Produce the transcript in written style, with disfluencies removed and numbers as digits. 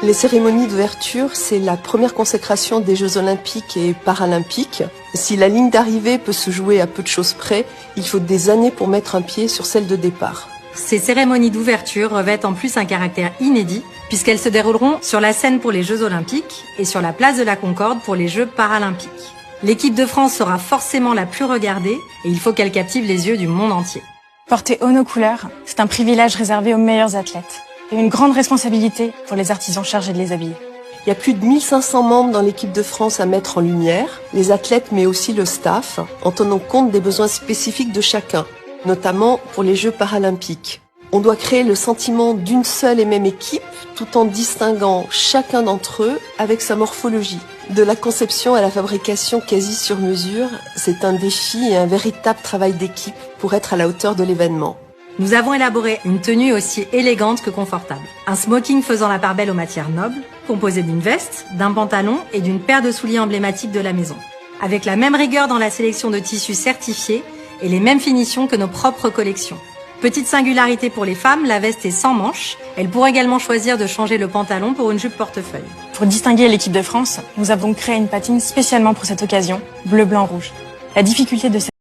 Les cérémonies d'ouverture, c'est la première consécration des Jeux Olympiques et Paralympiques. Si la ligne d'arrivée peut se jouer à peu de choses près, il faut des années pour mettre un pied sur celle de départ. Ces cérémonies d'ouverture revêtent en plus un caractère inédit, puisqu'elles se dérouleront sur la scène pour les Jeux Olympiques et sur la place de la Concorde pour les Jeux Paralympiques. L'équipe de France sera forcément la plus regardée et il faut qu'elle captive les yeux du monde entier. Porter haut nos couleurs, c'est un privilège réservé aux meilleurs athlètes et une grande responsabilité pour les artisans chargés de les habiller. Il y a plus de 1500 membres dans l'équipe de France à mettre en lumière, les athlètes mais aussi le staff, en tenant compte des besoins spécifiques de chacun, notamment pour les Jeux Paralympiques. On doit créer le sentiment d'une seule et même équipe, tout en distinguant chacun d'entre eux avec sa morphologie. De la conception à la fabrication quasi sur mesure, c'est un défi et un véritable travail d'équipe pour être à la hauteur de l'événement. Nous avons élaboré une tenue aussi élégante que confortable. Un smoking faisant la part belle aux matières nobles, composé d'une veste, d'un pantalon et d'une paire de souliers emblématiques de la maison. Avec la même rigueur dans la sélection de tissus certifiés et les mêmes finitions que nos propres collections. Petite singularité pour les femmes, la veste est sans manches. Elles pourront également choisir de changer le pantalon pour une jupe portefeuille. Pour distinguer l'équipe de France, nous avons créé une patine spécialement pour cette occasion, bleu, blanc, rouge. La difficulté de cette